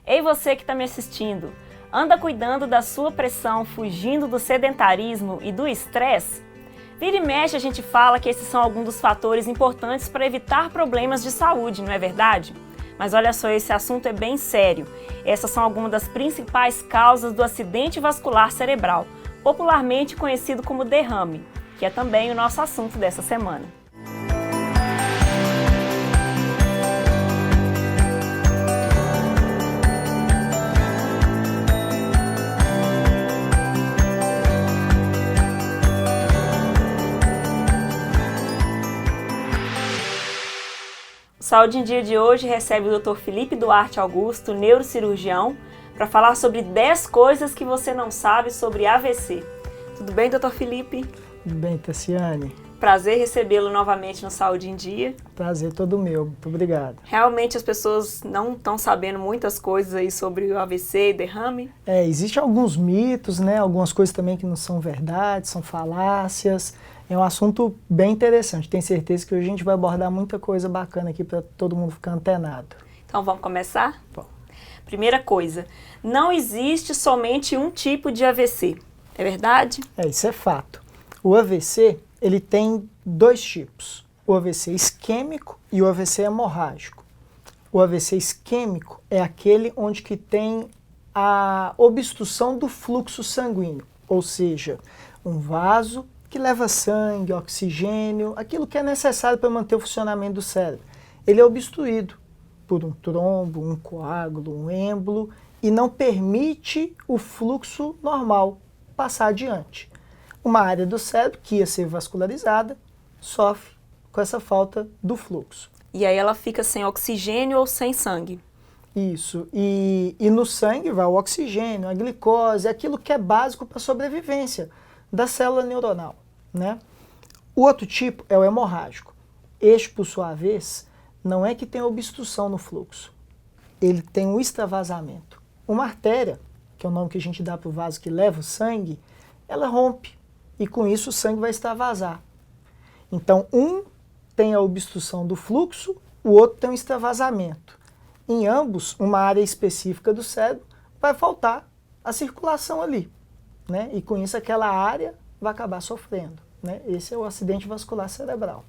Ei, você que está me assistindo, anda cuidando da sua pressão, fugindo do sedentarismo e do estresse? Vira e mexe a gente fala que esses são alguns dos fatores importantes para evitar problemas de saúde, não é verdade? Mas olha só, esse assunto é bem sério. Essas são algumas das principais causas do acidente vascular cerebral, popularmente conhecido como derrame, que é também o nosso assunto dessa semana. O Saúde em Dia de hoje recebe o Dr. Felipe Duarte Augusto, neurocirurgião, para falar sobre 10 coisas que você não sabe sobre AVC. Tudo bem, Dr. Felipe? Tudo bem, Tassiane? Prazer recebê-lo novamente no Saúde em Dia. Prazer todo meu, muito obrigado. Realmente as pessoas não estão sabendo muitas coisas aí sobre o AVC e derrame? Existem alguns mitos, né? Algumas coisas também que não são verdade, são falácias. É um assunto bem interessante. Tenho certeza que hoje a gente vai abordar muita coisa bacana aqui para todo mundo ficar antenado. Então vamos começar? Bom. Primeira coisa, não existe somente um tipo de AVC, é verdade? Isso é fato. O AVC, ele tem dois tipos, o AVC isquêmico e o AVC hemorrágico. O AVC isquêmico é aquele onde que tem a obstrução do fluxo sanguíneo, ou seja, um vaso que leva sangue, oxigênio, aquilo que é necessário para manter o funcionamento do cérebro. Ele é obstruído por um trombo, um coágulo, um êmbolo e não permite o fluxo normal passar adiante. Uma área do cérebro que ia ser vascularizada sofre com essa falta do fluxo. E aí ela fica sem oxigênio ou sem sangue? Isso. E no sangue vai o oxigênio, a glicose, aquilo que é básico para a sobrevivência da célula neuronal, né? O outro tipo é o hemorrágico. Este, por sua vez, não é que tem obstrução no fluxo. Ele tem um extravasamento. Uma artéria, que é o nome que a gente dá para o vaso que leva o sangue, ela rompe e com isso o sangue vai extravasar. Então, um tem a obstrução do fluxo, o outro tem um extravasamento. Em ambos, uma área específica do cérebro vai faltar a circulação ali, né? E com isso aquela área vai acabar sofrendo, né? Esse é o acidente vascular cerebral.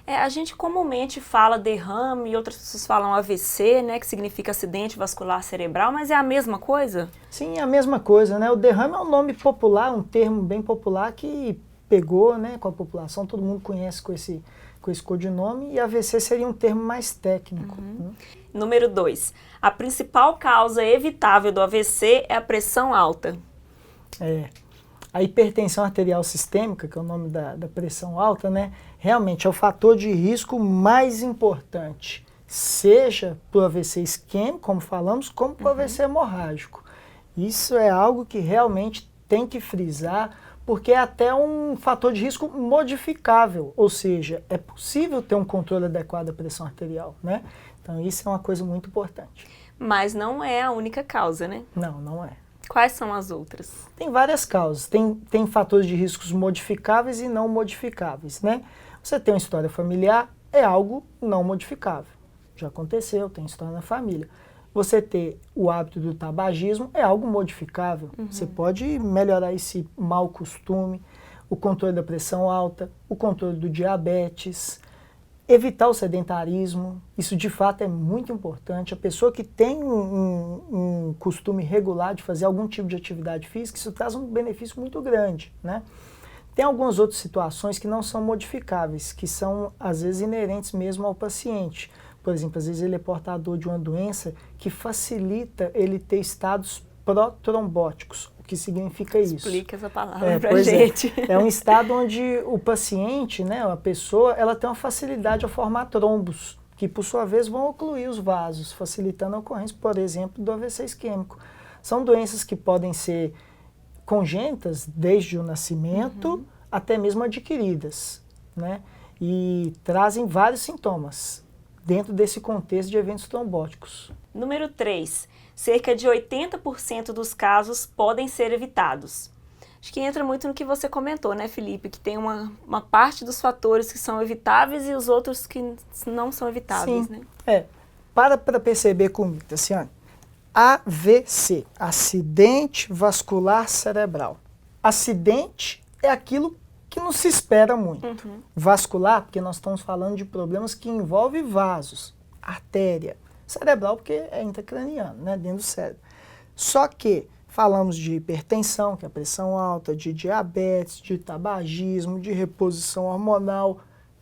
A gente comumente fala derrame e outras pessoas falam AVC, né, que significa acidente vascular cerebral, mas é a mesma coisa? Sim, é a mesma coisa, né? O derrame é um nome popular, um termo bem popular que pegou, né, com a população, todo mundo conhece com esse codinome, e AVC seria um termo mais técnico. Né? Número 2. A principal causa evitável do AVC é a pressão alta. A hipertensão arterial sistêmica, que é o nome da pressão alta, né, realmente é o fator de risco mais importante, seja para o AVC isquêmico, como falamos, como para o AVC hemorrágico. Isso é algo que realmente tem que frisar, porque é até um fator de risco modificável, ou seja, é possível ter um controle adequado da pressão arterial, né? Então isso é uma coisa muito importante. Mas não é a única causa, né? Não é. Quais são as outras? Tem várias causas. Tem fatores de riscos modificáveis e não modificáveis, né? Você tem uma história familiar, é algo não modificável. Já aconteceu, tem história na família. Você ter o hábito do tabagismo é algo modificável. Você pode melhorar esse mau costume, o controle da pressão alta, o controle do diabetes, evitar o sedentarismo, isso de fato é muito importante. A pessoa que tem um costume regular de fazer algum tipo de atividade física, isso traz um benefício muito grande, né? Tem algumas outras situações que não são modificáveis, que são às vezes inerentes mesmo ao paciente. Por exemplo, às vezes ele é portador de uma doença que facilita ele ter estados protrombóticos. O que significa isso? Explica essa palavra pra gente. É um estado onde o paciente, né, a pessoa, ela tem uma facilidade a formar trombos, que por sua vez vão ocluir os vasos, facilitando a ocorrência, por exemplo, do AVC isquêmico. São doenças que podem ser congênitas desde o nascimento até mesmo adquiridas, né? E trazem vários sintomas dentro desse contexto de eventos trombóticos. Número 3. Cerca de 80% dos casos podem ser evitados. Acho que entra muito no que você comentou, né, Felipe? Que tem uma parte dos fatores que são evitáveis e os outros que não são evitáveis, Sim. né? Para perceber comigo, Tassiane. AVC, acidente vascular cerebral. Acidente é aquilo que não se espera muito. Vascular, porque nós estamos falando de problemas que envolvem vasos, artéria. Cerebral, porque é intracraniano, né, dentro do cérebro. Só que falamos de hipertensão, que é a pressão alta, de diabetes, de tabagismo, de reposição hormonal,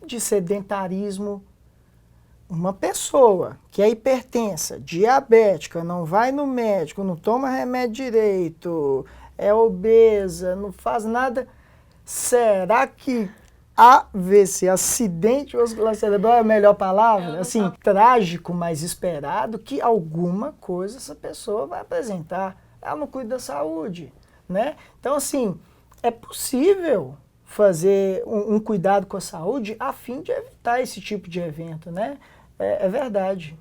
de sedentarismo. Uma pessoa que é hipertensa, diabética, não vai no médico, não toma remédio direito, é obesa, não faz nada, será que AVC, acidente vascular cerebral, é a melhor palavra? Assim, trágico, mas esperado, que alguma coisa essa pessoa vai apresentar. Ela não cuida da saúde, né? Então, assim, é possível fazer um cuidado com a saúde a fim de evitar esse tipo de evento, né? É verdade.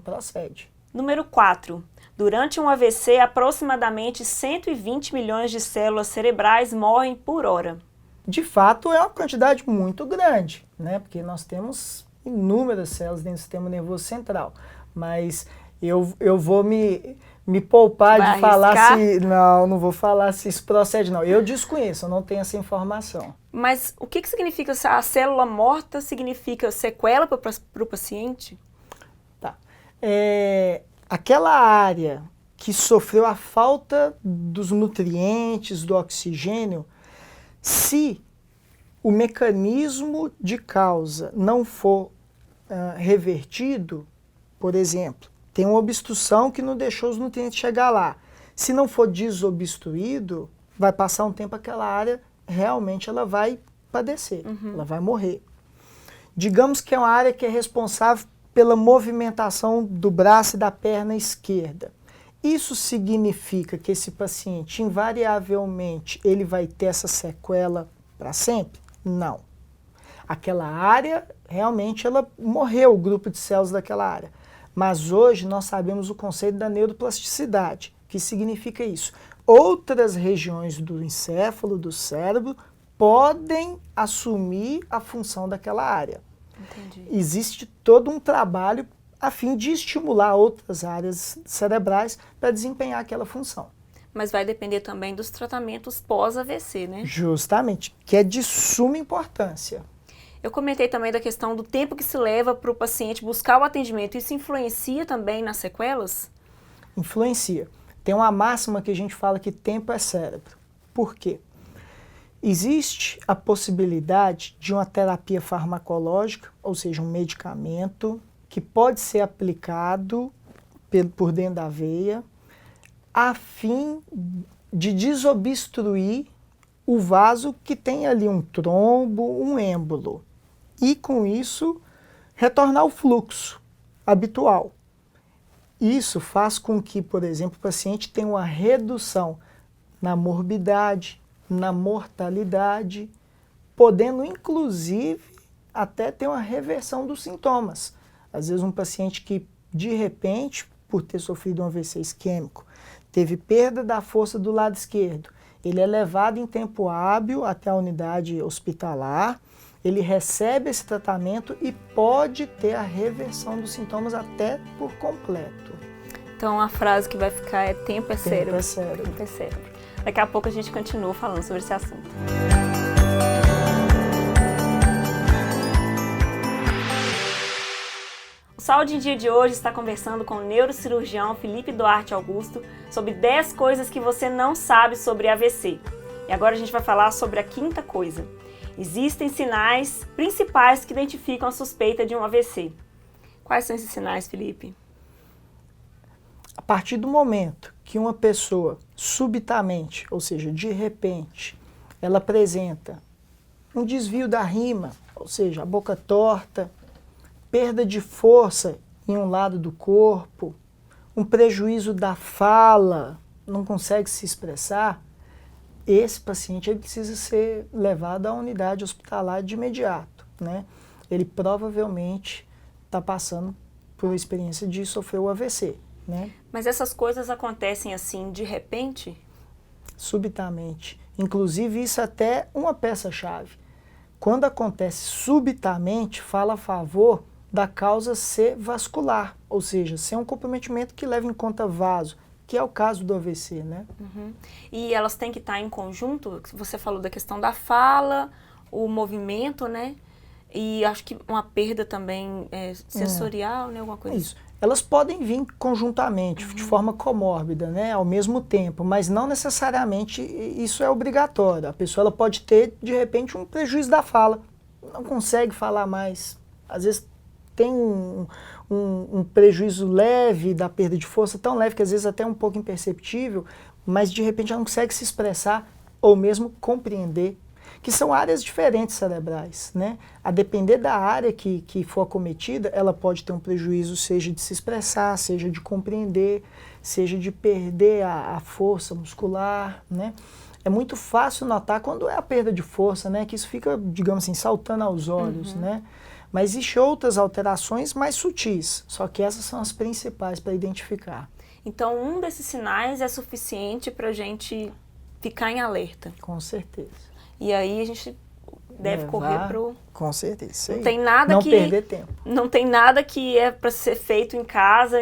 Procede. Número 4. Durante um AVC, aproximadamente 120 milhões de células cerebrais morrem por hora. De fato, é uma quantidade muito grande, né? Porque nós temos inúmeras células dentro do sistema nervoso central. Mas eu vou me poupar de falar se... Não vou falar se isso procede, não. Eu desconheço, eu não tenho essa informação. Mas o que significa a célula morta? Significa sequela para o paciente? Tá. Aquela área que sofreu a falta dos nutrientes, do oxigênio, se o mecanismo de causa não for revertido, por exemplo, tem uma obstrução que não deixou os nutrientes chegar lá. Se não for desobstruído, vai passar um tempo, aquela área realmente ela vai padecer, ela vai morrer. Digamos que é uma área que é responsável pela movimentação do braço e da perna esquerda. Isso significa que esse paciente, invariavelmente, ele vai ter essa sequela para sempre? Não. Aquela área, realmente, ela morreu, o grupo de células daquela área. Mas hoje nós sabemos o conceito da neuroplasticidade. O que significa isso? Outras regiões do encéfalo, do cérebro, podem assumir a função daquela área. Entendi. Existe todo um trabalho a fim de estimular outras áreas cerebrais para desempenhar aquela função. Mas vai depender também dos tratamentos pós-AVC, né? Justamente, que é de suma importância. Eu comentei também da questão do tempo que se leva para o paciente buscar o atendimento. Isso influencia também nas sequelas? Influencia. Tem uma máxima que a gente fala que tempo é cérebro. Por quê? Existe a possibilidade de uma terapia farmacológica, ou seja, um medicamento, que pode ser aplicado por dentro da veia, a fim de desobstruir o vaso que tem ali um trombo, um êmbolo. E com isso, retornar o fluxo habitual. Isso faz com que, por exemplo, o paciente tenha uma redução na morbidade, na mortalidade, podendo inclusive até ter uma reversão dos sintomas. Às vezes um paciente que, de repente, por ter sofrido um AVC isquêmico, teve perda da força do lado esquerdo, ele é levado em tempo hábil até a unidade hospitalar, ele recebe esse tratamento e pode ter a reversão dos sintomas até por completo. Então a frase que vai ficar é tempo é cérebro. Tempo é cérebro. Tempo é cérebro. Daqui a pouco a gente continua falando sobre esse assunto. O Saúde em Dia de hoje está conversando com o neurocirurgião Felipe Duarte Augusto sobre 10 coisas que você não sabe sobre AVC. E agora a gente vai falar sobre a quinta coisa. Existem sinais principais que identificam a suspeita de um AVC. Quais são esses sinais, Felipe? A partir do momento que uma pessoa subitamente, ou seja, de repente, ela apresenta um desvio da rima, ou seja, a boca torta, perda de força em um lado do corpo, um prejuízo da fala, não consegue se expressar, esse paciente ele precisa ser levado à unidade hospitalar de imediato, né? Ele provavelmente está passando por uma experiência de sofrer o AVC, né? Mas essas coisas acontecem assim de repente? Subitamente. Inclusive isso é até uma peça-chave. Quando acontece subitamente, fala a favor da causa ser vascular. ou seja, sem um comprometimento que leve em conta vaso, que é o caso do AVC, né? Uhum. E elas têm que estar em conjunto? Você falou da questão da fala, o movimento, né? E acho que uma perda também sensorial, né? Alguma coisa. Isso. Elas podem vir conjuntamente, de forma comórbida, né? Ao mesmo tempo, mas não necessariamente isso é obrigatório. A pessoa ela pode ter, de repente, um prejuízo da fala. Não consegue falar mais. Às vezes tem um prejuízo leve da perda de força, tão leve que às vezes até um pouco imperceptível, mas de repente ela não consegue se expressar ou mesmo compreender, que são áreas diferentes cerebrais, né? A depender da área que for acometida, ela pode ter um prejuízo, seja de se expressar, seja de compreender, seja de perder a força muscular, né? É muito fácil notar quando é a perda de força, né? Que isso fica, digamos assim, saltando aos olhos, né? Mas existem outras alterações mais sutis, só que essas são as principais para identificar. Então, um desses sinais é suficiente para a gente ficar em alerta. Com certeza. E aí a gente deve correr pro... Com certeza. Isso aí. Não tem nada não que... perder tempo. Não tem nada que é para ser feito em casa,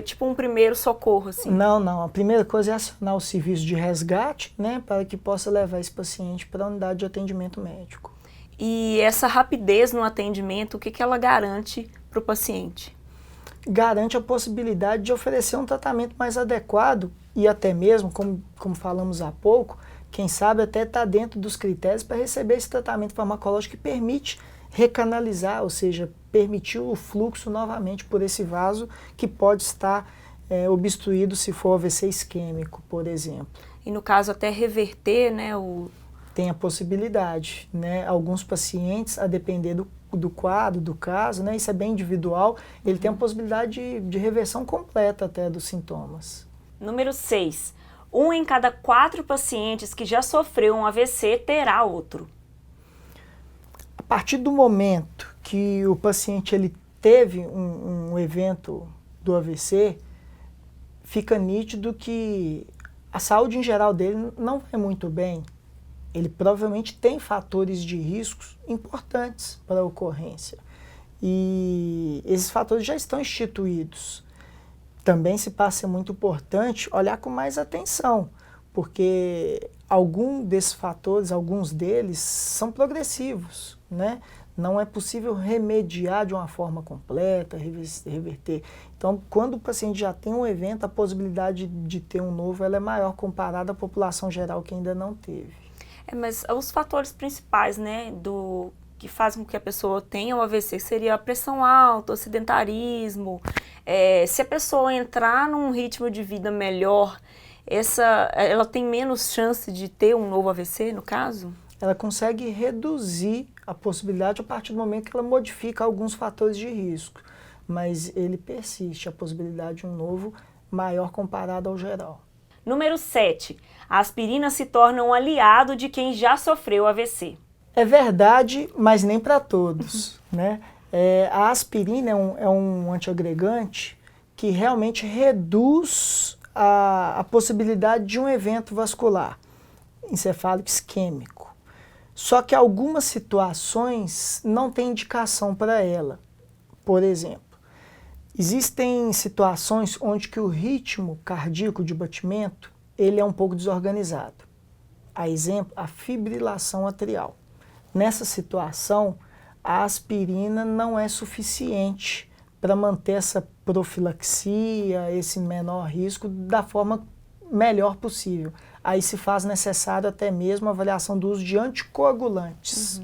tipo um primeiro socorro, assim. Não. A primeira coisa é acionar o serviço de resgate, né? Para que possa levar esse paciente para a unidade de atendimento médico. E essa rapidez no atendimento, o que ela garante para o paciente? Garante a possibilidade de oferecer um tratamento mais adequado e até mesmo, como falamos há pouco, quem sabe até está dentro dos critérios para receber esse tratamento farmacológico que permite recanalizar, ou seja, permitir o fluxo novamente por esse vaso que pode estar obstruído se for AVC isquêmico, por exemplo. E no caso até reverter, né, Tem a possibilidade, né? Alguns pacientes, a depender do quadro, do caso, né? Isso é bem individual, ele tem a possibilidade de reversão completa até dos sintomas. Número 6. 1 em cada 4 pacientes que já sofreu um AVC terá outro. A partir do momento que o paciente ele teve um evento do AVC, fica nítido que a saúde em geral dele não vai muito bem. Ele provavelmente tem fatores de riscos importantes para a ocorrência. E esses fatores já estão instituídos. Também se passa a ser muito importante olhar com mais atenção, porque alguns desses fatores, alguns deles, são progressivos, né? Não é possível remediar de uma forma completa, reverter. Então, quando o paciente já tem um evento, a possibilidade de ter um novo ela é maior comparada à população geral que ainda não teve. Mas os fatores principais, né, que fazem com que a pessoa tenha o AVC seria a pressão alta, o sedentarismo. Se a pessoa entrar num ritmo de vida melhor, ela tem menos chance de ter um novo AVC, no caso? Ela consegue reduzir a possibilidade a partir do momento que ela modifica alguns fatores de risco, mas ele persiste, a possibilidade de um novo maior comparado ao geral. Número 7. A aspirina se torna um aliado de quem já sofreu AVC. É verdade, mas nem para todos, né? A aspirina é um antiagregante que realmente reduz a possibilidade de um evento vascular encefálico isquêmico. Só que algumas situações não têm indicação para ela. Por exemplo, existem situações onde que o ritmo cardíaco de batimento ele é um pouco desorganizado. A exemplo, a fibrilação atrial. Nessa situação, a aspirina não é suficiente para manter essa profilaxia, esse menor risco, da forma melhor possível. Aí se faz necessário até mesmo a avaliação do uso de anticoagulantes.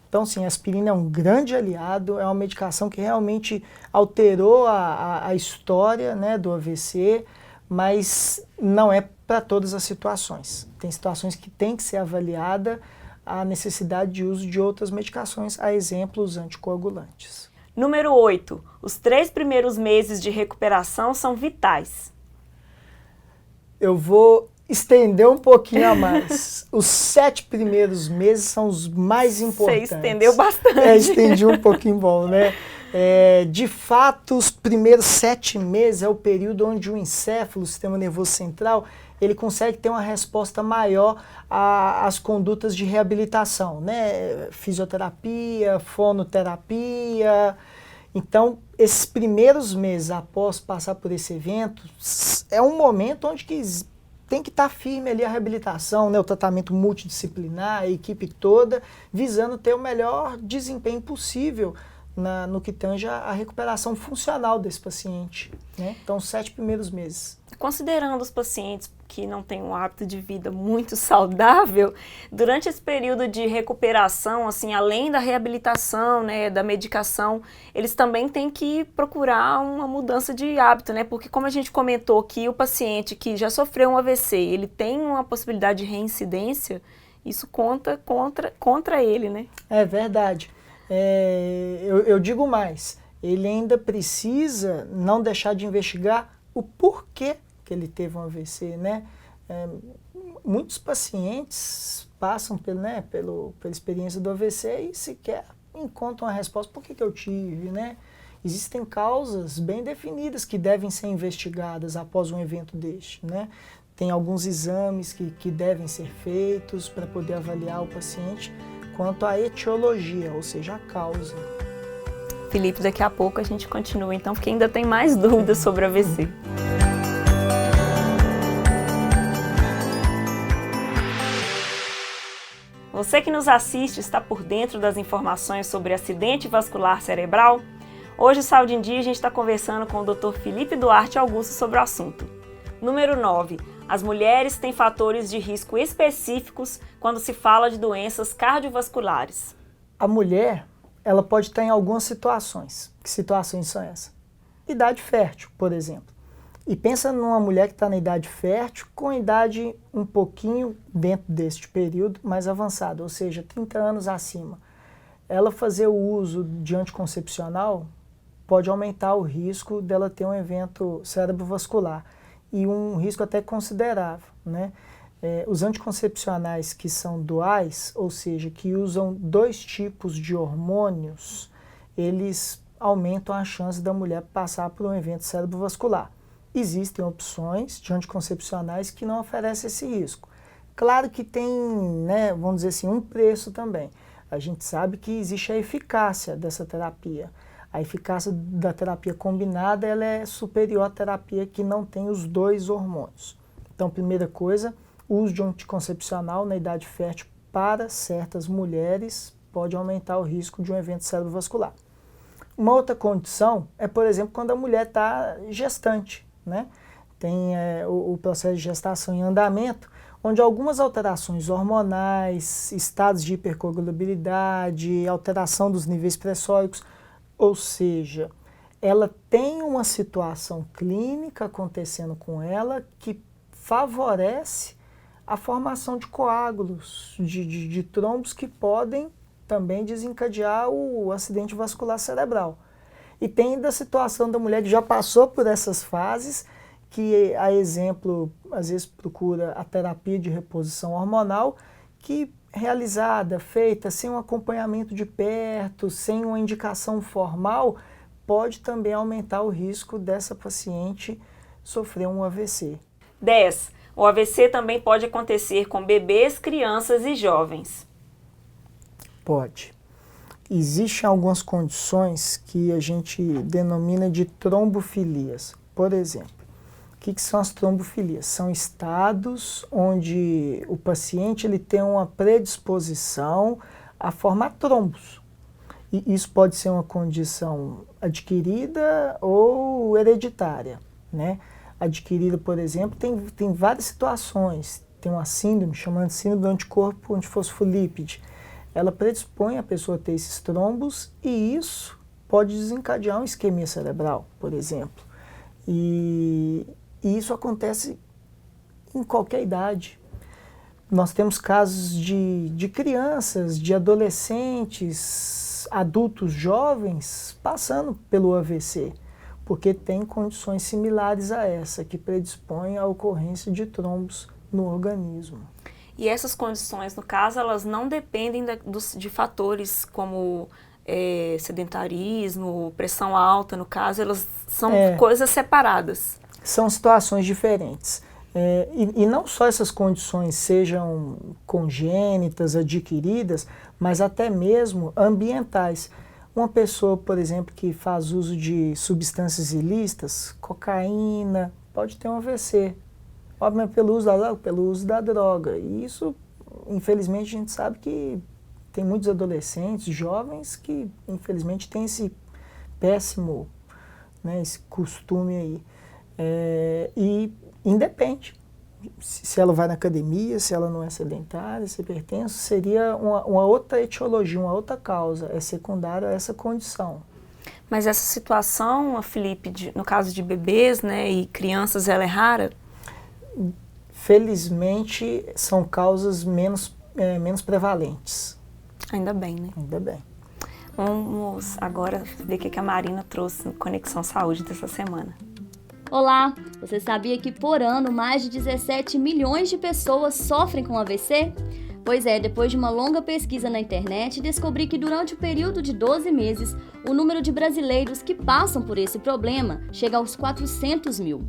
Então, sim, a aspirina é um grande aliado, é uma medicação que realmente alterou a história, né, do AVC, mas não é para todas as situações. Tem situações que tem que ser avaliada a necessidade de uso de outras medicações, a exemplo, os anticoagulantes. Número 8. Os 3 primeiros meses de recuperação são vitais. Eu vou estender um pouquinho a mais. Os 7 primeiros meses são os mais importantes. Você estendeu bastante. Estendi um pouquinho bom, né? De fato, os primeiros 7 meses é o período onde o encéfalo, o sistema nervoso central, ele consegue ter uma resposta maior às condutas de reabilitação, né? Fisioterapia, fonoterapia. Então, esses primeiros meses após passar por esse evento, é um momento onde tem que estar firme ali a reabilitação, né, o tratamento multidisciplinar, a equipe toda, visando ter o melhor desempenho possível no que tange a recuperação funcional desse paciente, né? Então, os 7 primeiros meses. Considerando os pacientes que não têm um hábito de vida muito saudável, durante esse período de recuperação, assim, além da reabilitação, né, da medicação, eles também têm que procurar uma mudança de hábito, né? Porque como a gente comentou que o paciente que já sofreu um AVC, ele tem uma possibilidade de reincidência, isso conta contra ele, né? É verdade. Eu digo mais, ele ainda precisa não deixar de investigar o porquê que ele teve um AVC, né? Muitos pacientes passam pela experiência do AVC e sequer encontram a resposta, por que eu tive, né? Existem causas bem definidas que devem ser investigadas após um evento deste, né? Tem alguns exames que devem ser feitos para poder avaliar o paciente quanto à etiologia, ou seja, a causa. Felipe, daqui a pouco a gente continua então, porque ainda tem mais dúvidas sobre o AVC. Você que nos assiste está por dentro das informações sobre acidente vascular cerebral? Hoje, Saúde em Dia, a gente está conversando com o Dr. Felipe Duarte Augusto sobre o assunto. Número 9. As mulheres têm fatores de risco específicos quando se fala de doenças cardiovasculares. A mulher, ela pode estar em algumas situações. Que situações são essas? Idade fértil, por exemplo. E pensa numa mulher que está na idade fértil com idade um pouquinho dentro deste período mais avançado, ou seja, 30 anos acima. Ela fazer o uso de anticoncepcional pode aumentar o risco dela ter um evento cerebrovascular e um risco até considerável, né? Os anticoncepcionais que são duais, ou seja, que usam 2 tipos de hormônios, eles aumentam a chance da mulher passar por um evento cerebrovascular. Existem opções de anticoncepcionais que não oferecem esse risco. Claro que tem, né, vamos dizer assim, um preço também. A gente sabe que existe a eficácia dessa terapia. A eficácia da terapia combinada ela é superior à terapia que não tem os 2 hormônios. Então, primeira coisa, o uso de anticoncepcional na idade fértil para certas mulheres pode aumentar o risco de um evento cerebrovascular. Uma outra condição é, por exemplo, quando a mulher está gestante, né? Tem o processo de gestação em andamento, onde algumas alterações hormonais, estados de hipercoagulabilidade, alteração dos níveis pressóricos, ou seja, ela tem uma situação clínica acontecendo com ela que favorece a formação de coágulos, de trombos que podem também desencadear o acidente vascular cerebral. E tem ainda a situação da mulher que já passou por essas fases, que a exemplo, às vezes procura a terapia de reposição hormonal, que realizada, feita sem um acompanhamento de perto, sem uma indicação formal, pode também aumentar o risco dessa paciente sofrer um AVC. 10. O AVC também pode acontecer com bebês, crianças e jovens. Pode. Existem algumas condições que a gente denomina de trombofilias. Por exemplo, o que são as trombofilias? São estados onde o paciente ele tem uma predisposição a formar trombos. E isso pode ser uma condição adquirida ou hereditária, né? Adquirida, por exemplo, tem várias situações. Tem uma síndrome chamada síndrome do anticorpo antifosfolípide. Ela predispõe a pessoa a ter esses trombos e isso pode desencadear uma isquemia cerebral, por exemplo. E isso acontece em qualquer idade. Nós temos casos de crianças, de adolescentes, adultos jovens passando pelo AVC, porque tem condições similares a essa, que predispõem à ocorrência de trombos no organismo. E essas condições, no caso, elas não dependem de fatores como sedentarismo, pressão alta, no caso, elas são coisas separadas. São situações diferentes. E não só essas condições sejam congênitas, adquiridas, mas até mesmo ambientais. Uma pessoa, por exemplo, que faz uso de substâncias ilícitas, cocaína, pode ter um AVC. Obviamente pelo uso da droga, pelo uso da droga. E isso, infelizmente, a gente sabe que tem muitos adolescentes, jovens, que infelizmente têm esse péssimo, né, esse costume aí. E independe. Se ela vai na academia, se ela não é sedentária, se é hipertenso, seria uma outra etiologia, uma outra causa, é secundária a essa condição. Mas essa situação, Felipe, no caso de bebês, né, e crianças, ela é rara? Felizmente, são causas menos prevalentes. Ainda bem, né? Ainda bem. Vamos agora ver o que a Marina trouxe no Conexão Saúde dessa semana. Olá! Você sabia que por ano mais de 17 milhões de pessoas sofrem com AVC? Pois é, depois de uma longa pesquisa na internet, descobri que durante o período de 12 meses, o número de brasileiros que passam por esse problema chega aos 400 mil.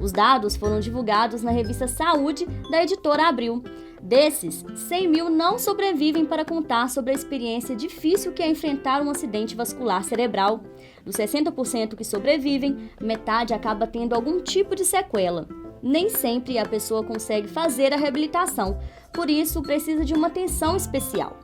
Os dados foram divulgados na revista Saúde, da editora Abril. Desses, 100 mil não sobrevivem para contar sobre a experiência difícil que é enfrentar um acidente vascular cerebral. Dos 60% que sobrevivem, metade acaba tendo algum tipo de sequela. Nem sempre a pessoa consegue fazer a reabilitação, por isso precisa de uma atenção especial.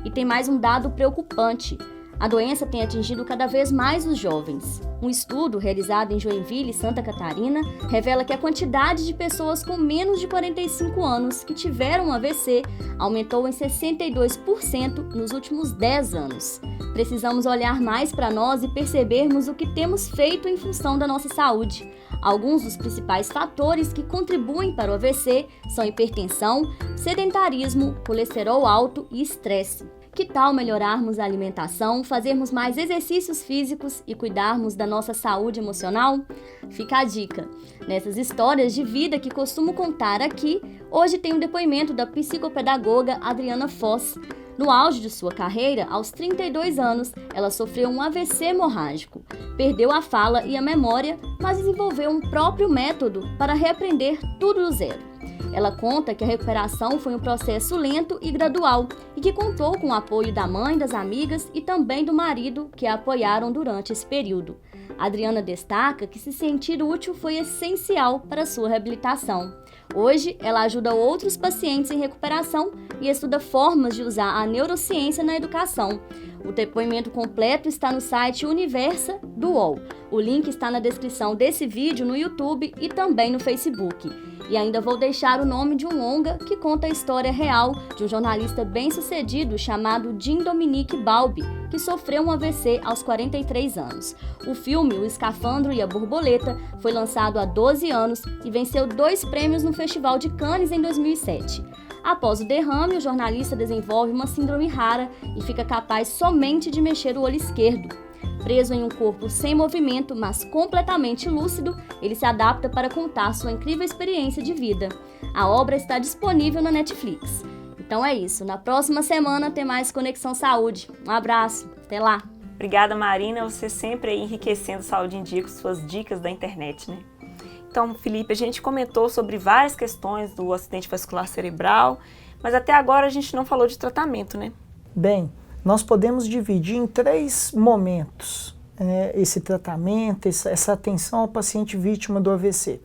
E tem mais um dado preocupante. A doença tem atingido cada vez mais os jovens. Um estudo realizado em Joinville, Santa Catarina, revela que a quantidade de pessoas com menos de 45 anos que tiveram um AVC aumentou em 62% nos últimos 10 anos. Precisamos olhar mais para nós e percebermos o que temos feito em função da nossa saúde. Alguns dos principais fatores que contribuem para o AVC são hipertensão, sedentarismo, colesterol alto e estresse. Que tal melhorarmos a alimentação, fazermos mais exercícios físicos e cuidarmos da nossa saúde emocional? Fica a dica. Nessas histórias de vida que costumo contar aqui, hoje tem um depoimento da psicopedagoga Adriana Foz. No auge de sua carreira, aos 32 anos, ela sofreu um AVC hemorrágico. Perdeu a fala e a memória, mas desenvolveu um próprio método para reaprender tudo do zero. Ela conta que a recuperação foi um processo lento e gradual e que contou com o apoio da mãe, das amigas e também do marido, que a apoiaram durante esse período. A Adriana destaca que se sentir útil foi essencial para a sua reabilitação. Hoje, ela ajuda outros pacientes em recuperação e estuda formas de usar a neurociência na educação. O depoimento completo está no site Universa do UOL. O link está na descrição desse vídeo no YouTube e também no Facebook. E ainda vou deixar o nome de um longa que conta a história real de um jornalista bem-sucedido chamado Jim Dominique Balbi, que sofreu um AVC aos 43 anos. O filme O Escafandro e a Borboleta foi lançado há 12 anos e venceu 2 prêmios no Festival de Cannes em 2007. Após o derrame, o jornalista desenvolve uma síndrome rara e fica capaz somente de mexer o olho esquerdo. Preso em um corpo sem movimento, mas completamente lúcido, ele se adapta para contar sua incrível experiência de vida. A obra está disponível na Netflix. Então é isso, na próxima semana tem mais Conexão Saúde. Um abraço, até lá! Obrigada, Marina, você sempre aí enriquecendo Saúde em Dia com suas dicas da internet, né? Então, Felipe, a gente comentou sobre várias questões do acidente vascular cerebral, mas até agora a gente não falou de tratamento, né? Bem, nós podemos dividir em 3 momentos esse tratamento, essa atenção ao paciente vítima do AVC.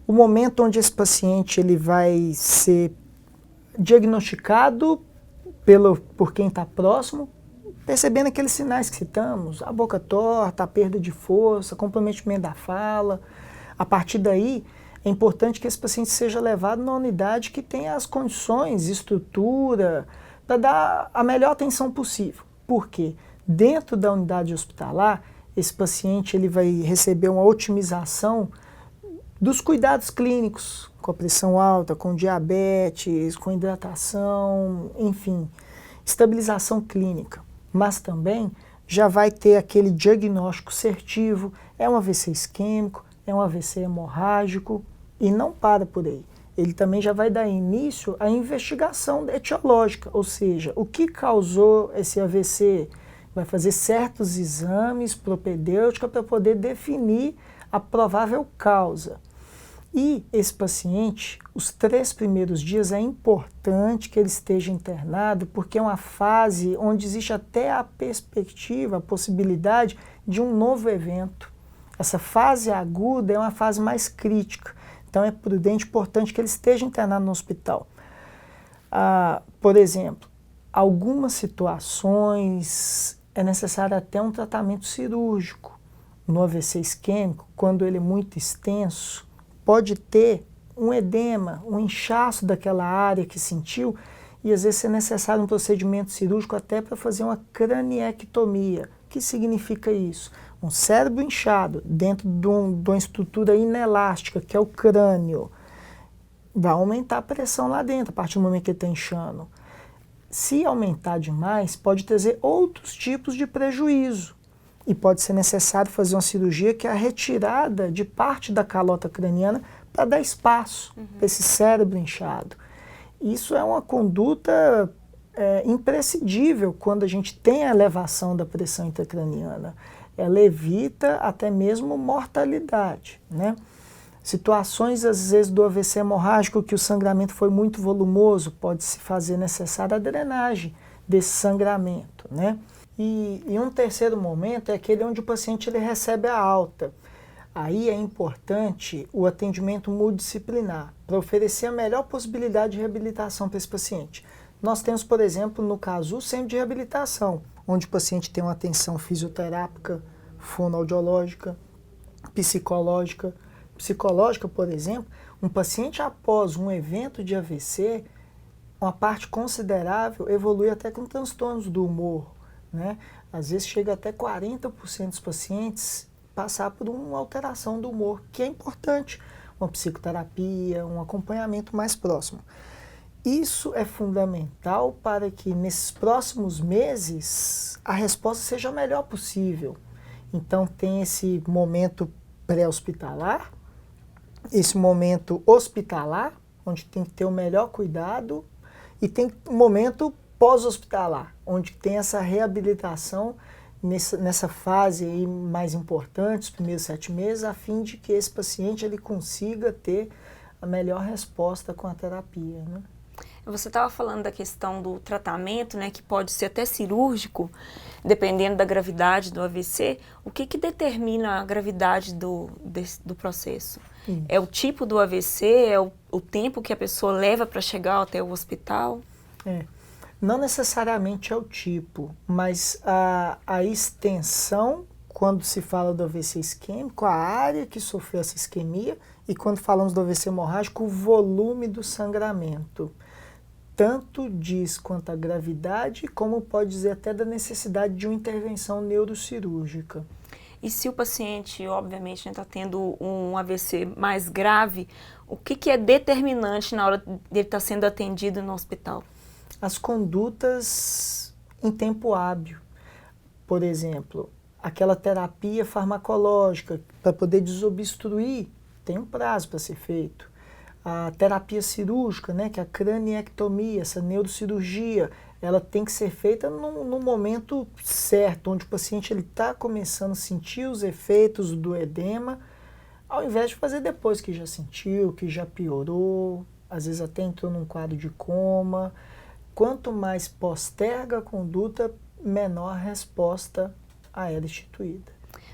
O momento onde esse paciente ele vai ser diagnosticado por quem está próximo, percebendo aqueles sinais que citamos, a boca torta, a perda de força, comprometimento da fala. A partir daí, é importante que esse paciente seja levado na unidade que tenha as condições, estrutura, para dar a melhor atenção possível. Por quê? Dentro da unidade hospitalar, esse paciente ele vai receber uma otimização dos cuidados clínicos, com a pressão alta, com diabetes, com hidratação, enfim, estabilização clínica. Mas também já vai ter aquele diagnóstico assertivo, é um AVC isquêmico, é um AVC hemorrágico, e não para por aí. Ele também já vai dar início à investigação etiológica, ou seja, o que causou esse AVC? Vai fazer certos exames propedêuticos para poder definir a provável causa. E esse paciente, os 3 primeiros dias é importante que ele esteja internado, porque é uma fase onde existe até a perspectiva, a possibilidade de um novo evento. Essa fase aguda é uma fase mais crítica, então é prudente, importante que ele esteja internado no hospital. Por exemplo, algumas situações é necessário até um tratamento cirúrgico. No AVC isquêmico, quando ele é muito extenso, pode ter um edema, um inchaço daquela área que sentiu, e às vezes é necessário um procedimento cirúrgico até para fazer uma craniectomia. O que significa isso? Um cérebro inchado dentro de uma estrutura inelástica, que é o crânio, vai aumentar a pressão lá dentro a partir do momento que ele está inchando. Se aumentar demais, pode trazer outros tipos de prejuízo. E pode ser necessário fazer uma cirurgia que é a retirada de parte da calota craniana para dar espaço para esse cérebro inchado. Isso é uma conduta imprescindível quando a gente tem a elevação da pressão intracraniana. Ela evita até mesmo mortalidade, né? Situações, às vezes, do AVC hemorrágico, que o sangramento foi muito volumoso, pode-se fazer necessária a drenagem desse sangramento, né? E um terceiro momento é aquele onde o paciente ele recebe a alta. Aí é importante o atendimento multidisciplinar para oferecer a melhor possibilidade de reabilitação para esse paciente. Nós temos, por exemplo, no caso, o centro de reabilitação, onde o paciente tem uma atenção fisioterápica, fonoaudiológica, psicológica. Psicológica, por exemplo, um paciente após um evento de AVC, uma parte considerável evolui até com transtornos do humor, né? Às vezes chega até 40% dos pacientes passar por uma alteração do humor, que é importante, uma psicoterapia, um acompanhamento mais próximo. Isso é fundamental para que nesses próximos meses a resposta seja a melhor possível. Então tem esse momento pré-hospitalar, esse momento hospitalar, onde tem que ter o melhor cuidado, e tem um momento pós-hospitalar, onde tem essa reabilitação nessa fase aí mais importante, os primeiros 7 meses, a fim de que esse paciente ele consiga ter a melhor resposta com a terapia, né? Você estava falando da questão do tratamento, né, que pode ser até cirúrgico, dependendo da gravidade do AVC. O que determina a gravidade do processo? Isso. É o tipo do AVC? É o tempo que a pessoa leva para chegar até o hospital? Não necessariamente é o tipo, mas a extensão, quando se fala do AVC isquêmico, a área que sofreu essa isquemia, e quando falamos do AVC hemorrágico, o volume do sangramento. Tanto diz quanto a gravidade, como pode dizer até da necessidade de uma intervenção neurocirúrgica. E se o paciente, obviamente, está tendo um AVC mais grave, o que é determinante na hora de ele estar sendo atendido no hospital? As condutas em tempo hábil. Por exemplo, aquela terapia farmacológica para poder desobstruir, tem um prazo para ser feito. A terapia cirúrgica, né, que é a craniectomia, essa neurocirurgia, ela tem que ser feita no momento certo, onde o paciente está começando a sentir os efeitos do edema, ao invés de fazer depois que já sentiu, que já piorou, às vezes até entrou num quadro de coma. Quanto mais posterga a conduta, menor a resposta a ela instituída.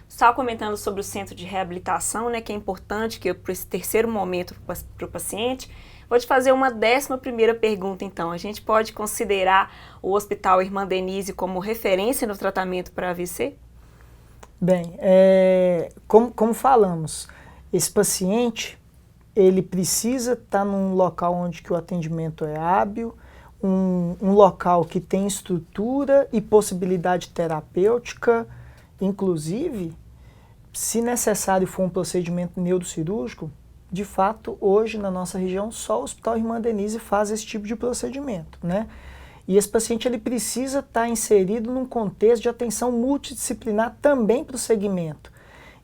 Você estava comentando sobre o centro de reabilitação, né, que é importante para esse terceiro momento para o paciente. Vou te fazer uma 11ª pergunta, então. A gente pode considerar o Hospital Irmã Denise como referência no tratamento para AVC? Bem, como falamos, esse paciente ele precisa estar num local onde que o atendimento é hábil, um local que tem estrutura e possibilidade terapêutica. Inclusive, se necessário for um procedimento neurocirúrgico, de fato, hoje na nossa região, só o Hospital Irmã Denise faz esse tipo de procedimento, né? E esse paciente ele precisa estar inserido num contexto de atenção multidisciplinar também para o segmento.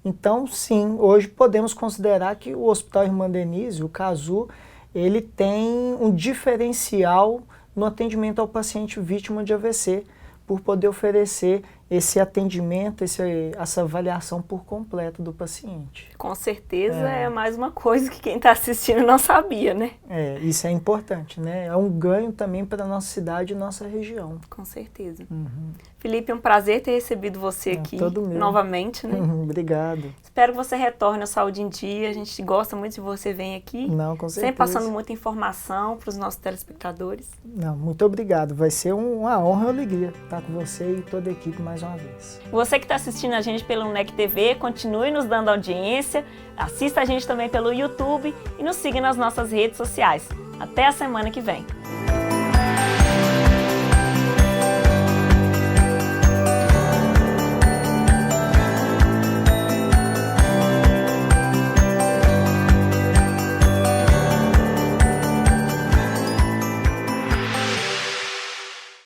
Então, sim, hoje podemos considerar que o Hospital Irmã Denise, o CASU, ele tem um diferencial no atendimento ao paciente vítima de AVC, por poder oferecer esse atendimento, essa avaliação por completo do paciente. Com certeza é mais uma coisa que quem está assistindo não sabia, né? Isso é importante, né? É um ganho também para a nossa cidade e nossa região. Com certeza. Felipe, é um prazer ter recebido você aqui novamente, né? Obrigado. Espero que você retorne ao Saúde em Dia. A gente gosta muito de você vir aqui. Não, com certeza. Sempre passando muita informação para os nossos telespectadores. Não, muito obrigado. Vai ser uma honra e alegria estar com você e toda a equipe mais uma vez. Você que está assistindo a gente pelo NEC TV, continue nos dando audiência, assista a gente também pelo YouTube e nos siga nas nossas redes sociais. Até a semana que vem.